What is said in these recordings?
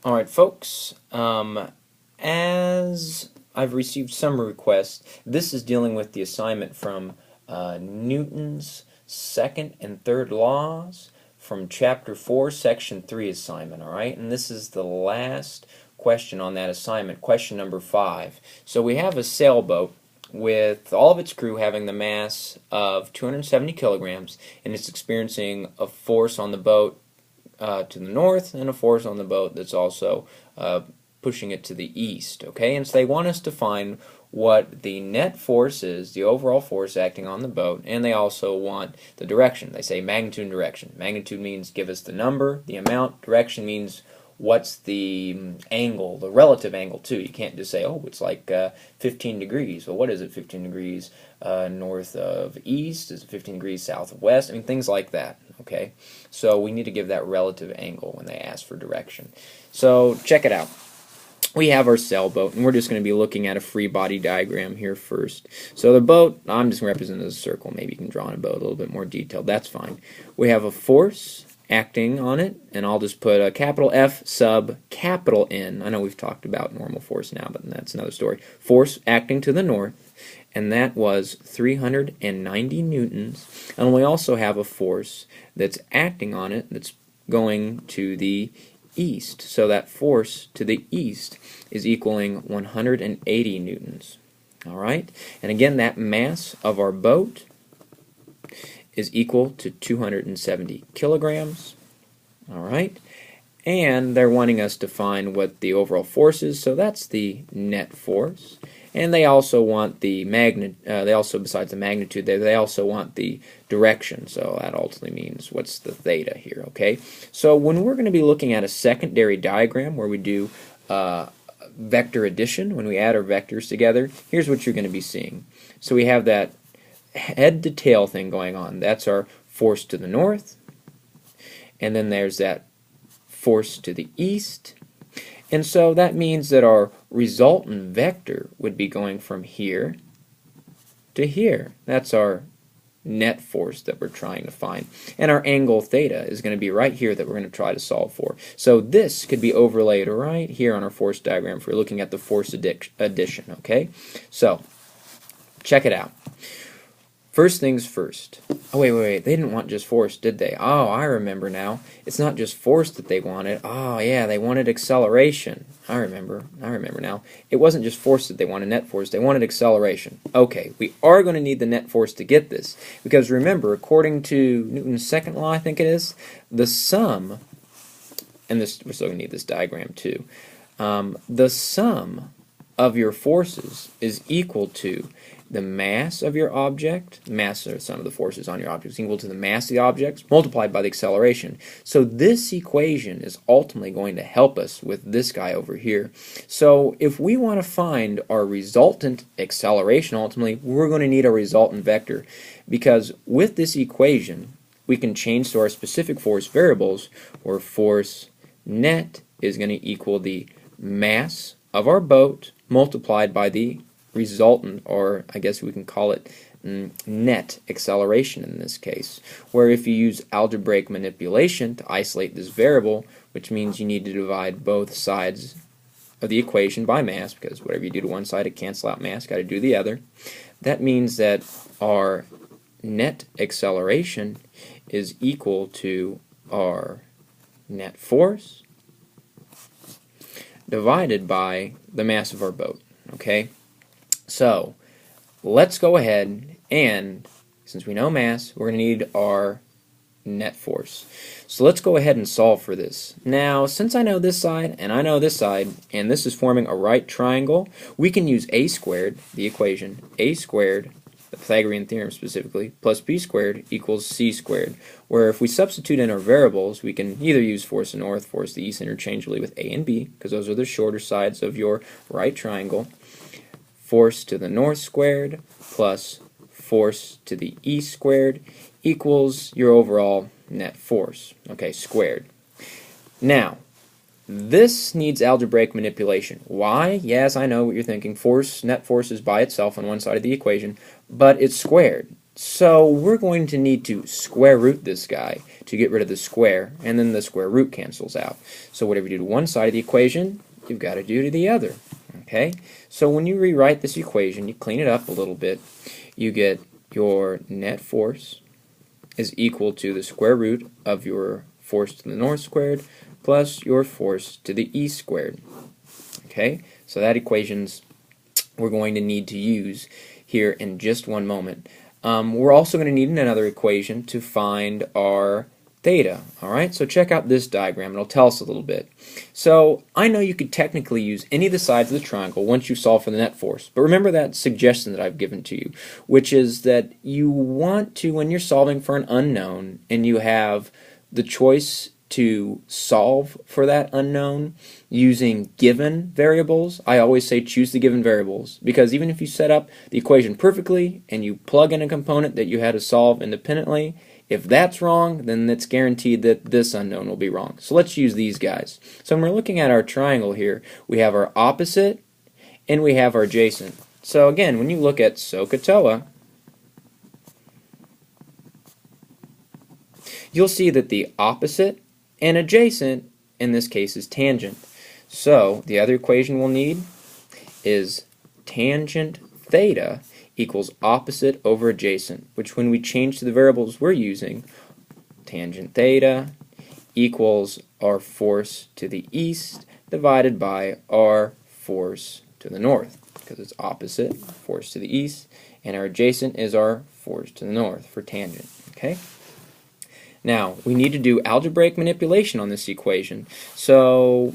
Alright, folks, as I've received some requests, this is dealing with the assignment from Newton's second and third laws from Chapter 4, Section 3 assignment, alright? And this is the last question on that assignment, question number 5. So we have a sailboat with all of its crew having the mass of 270 kilograms, and it's experiencing a force on the boat to the north and a force on the boat that's also pushing it to the east. Okay, and so they want us to find what the net force is, the overall force acting on the boat, and they also want the direction. They say magnitude and direction. Magnitude means give us the number, the amount. Direction means what's the angle, the relative angle too. You can't just say, oh, it's like 15 degrees. Well, what is it, 15 degrees north of east? Is it 15 degrees south of west? I mean, things like that. Okay, so we need to give that relative angle when they ask for direction. So check it out. We have our sailboat, and we're just going to be looking at a free body diagram here first. So the boat, I'm just going to represent it as a circle. Maybe you can draw on a boat a little bit more detailed. That's fine. We have a force acting on it, and I'll just put a capital F sub capital N. I know we've talked about normal force now, but that's another story. Force acting to the north, and that was 390 newtons. And we also have a force that's acting on it that's going to the east. So that force to the east is equaling 180 newtons. All right? And again, that mass of our boat is equal to 270 kilograms. All right? And they're wanting us to find what the overall force is, so that's the net force. And they also want the besides the magnitude, they also want the direction. So that ultimately means what's the theta here, okay? So when we're going to be looking at a secondary diagram where we do vector addition, when we add our vectors together, here's what you're going to be seeing. So we have that head to tail thing going on. That's our force to the north. And then there's that force to the east. And so that means that our resultant vector would be going from here to here. That's our net force that we're trying to find. And our angle theta is going to be right here that we're going to try to solve for. So this could be overlaid right here on our force diagram if we're looking at the force addition, okay? So, check it out. First things first. Oh, wait. They didn't want just force, did they? Oh, I remember now. It's not just force that they wanted. Oh, yeah, they wanted acceleration. I remember now. It wasn't just force that they wanted, net force. They wanted acceleration. Okay, we are going to need the net force to get this. Because remember, according to Newton's second law, I think it is, the sum, and this we're still going to need this diagram too, the sum of your forces is equal to the mass of your object, mass or sum of the forces on your object is equal to the mass of the objects multiplied by the acceleration. So this equation is ultimately going to help us with this guy over here. So if we want to find our resultant acceleration ultimately, we're going to need a resultant vector, because with this equation we can change to our specific force variables, where force net is going to equal the mass of our boat multiplied by the resultant, or I guess we can call it net acceleration in this case, where if you use algebraic manipulation to isolate this variable, which means you need to divide both sides of the equation by mass, because whatever you do to one side it cancels out mass, got to do the other. That means that our net acceleration is equal to our net force divided by the mass of our boat, okay? So, let's go ahead and, since we know mass, we're going to need our net force. So let's go ahead and solve for this. Now, since I know this side, and I know this side, and this is forming a right triangle, we can use a squared, the equation, a squared, the Pythagorean theorem specifically, plus b squared equals c squared, where if we substitute in our variables, we can either use force to the north, force to the east interchangeably with a and b, because those are the shorter sides of your right triangle. Force to the north squared plus force to the east squared equals your overall net force, okay, squared. Now, this needs algebraic manipulation. Why? Yes, I know what you're thinking. Net force is by itself on one side of the equation, but it's squared. So we're going to need to square root this guy to get rid of the square, and then the square root cancels out. So whatever you do to one side of the equation, you've got to do to the other. Okay? So when you rewrite this equation, you clean it up a little bit, you get your net force is equal to the square root of your force to the north squared plus your force to the east squared. Okay? So that equation's we're going to need to use here in just one moment. We're also going to need another equation to find our theta. Alright, so check out this diagram. It'll tell us a little bit. So I know you could technically use any of the sides of the triangle once you solve for the net force. But remember that suggestion that I've given to you, which is that you want to, when you're solving for an unknown and you have the choice to solve for that unknown using given variables, I always say choose the given variables, because even if you set up the equation perfectly and you plug in a component that you had to solve independently, if that's wrong, then it's guaranteed that this unknown will be wrong. So let's use these guys. So when we're looking at our triangle here, we have our opposite and we have our adjacent. So again, when you look at SOHCAHTOA, you'll see that the opposite and adjacent, in this case, is tangent. So the other equation we'll need is tangent theta equals opposite over adjacent, which when we change to the variables we're using, tangent theta equals our force to the east divided by our force to the north, because it's opposite, force to the east, and our adjacent is our force to the north for tangent. Okay? Now, we need to do algebraic manipulation on this equation. So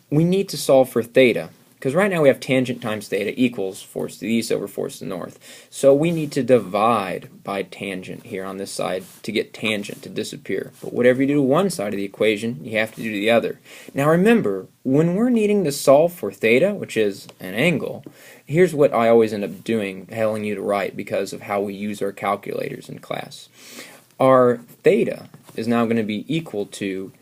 we need to solve for theta, because right now we have tangent times theta equals force to the east over force to the north. So we need to divide by tangent here on this side to get tangent to disappear. But whatever you do to one side of the equation, you have to do to the other. Now remember, when we're needing to solve for theta, which is an angle, here's what I always end up doing, telling you to write because of how we use our calculators in class. Our theta is now going to be equal to,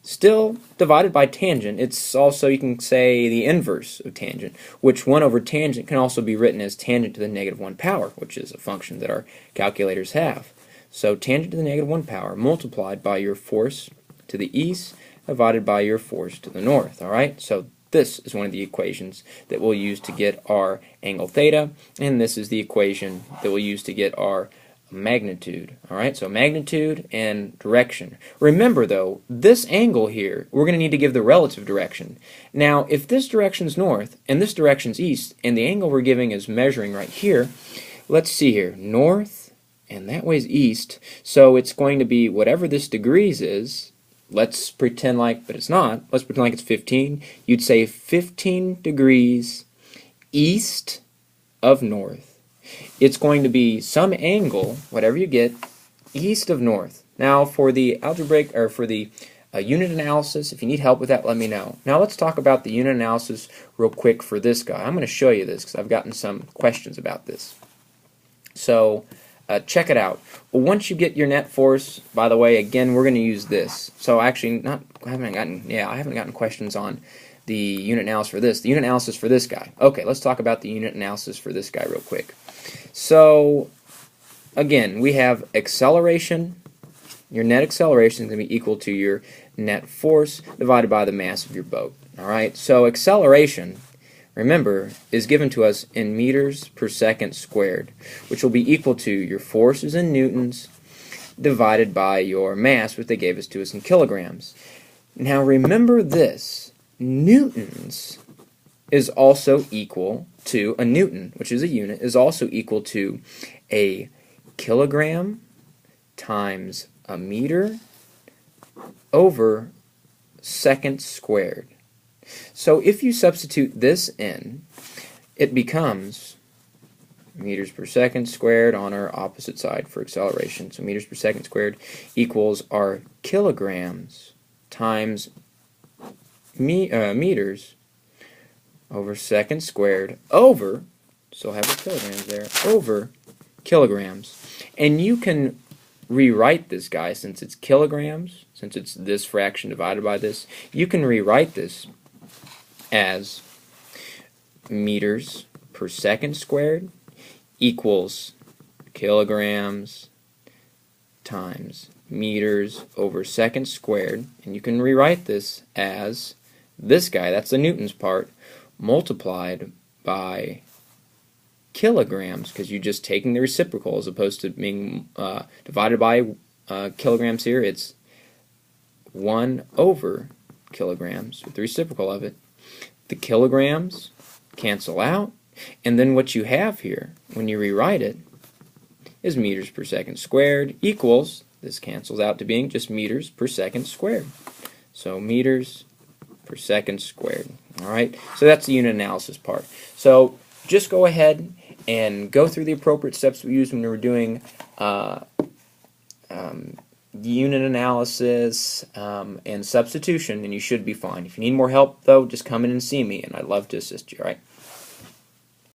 still divided by tangent. It's also, you can say, the inverse of tangent, which 1 over tangent can also be written as tangent to the negative 1 power, which is a function that our calculators have. So tangent to the negative 1 power multiplied by your force to the east divided by your force to the north. Alright, so this is one of the equations that we'll use to get our angle theta, and this is the equation that we'll use to get our magnitude. Alright, so magnitude and direction. Remember though, this angle here, we're going to need to give the relative direction. Now, if this direction's north and this direction's east, and the angle we're giving is measuring right here, let's see here, north, and that way's east, so it's going to be whatever this degrees is. Let's pretend like, but it's not, let's pretend like it's 15. You'd say 15 degrees east of north. It's going to be some angle, whatever you get, east of north. Now for the algebraic, or for the unit analysis, if you need help with that, let me know. Now let's talk about the unit analysis real quick for this guy. I'm going to show you this because I've gotten some questions about this. So check it out. Well, once you get your net force, by the way, again, we're going to use this. So actually, I haven't gotten questions on the unit analysis for this. The unit analysis for this guy. Okay, let's talk about the unit analysis for this guy real quick. So, again, we have acceleration. Your net acceleration is going to be equal to your net force divided by the mass of your boat. Alright, so acceleration, remember, is given to us in meters per second squared, which will be equal to your forces in newtons divided by your mass, which they gave us to us in kilograms. Now remember this, newtons is also equal to, a newton, which is a unit, is also equal to a kilogram times a meter over second squared. So if you substitute this in, it becomes meters per second squared on our opposite side for acceleration. So meters per second squared equals our kilograms times meters over second squared over, so have the kilograms there, over kilograms. And you can rewrite this guy, since it's kilograms, since it's this fraction divided by this, you can rewrite this as meters per second squared equals kilograms times meters over seconds squared, and you can rewrite this as this guy, that's the Newton's part, multiplied by kilograms, because you're just taking the reciprocal as opposed to being divided by kilograms here. It's 1 over kilograms with the reciprocal of it. The kilograms cancel out, and then what you have here when you rewrite it is meters per second squared equals, this cancels out to being just meters per second squared. So meters per second squared. Alright, so that's the unit analysis part. So just go ahead and go through the appropriate steps we used when we were doing unit analysis and substitution, and you should be fine. If you need more help, though, just come in and see me, and I'd love to assist you. Alright.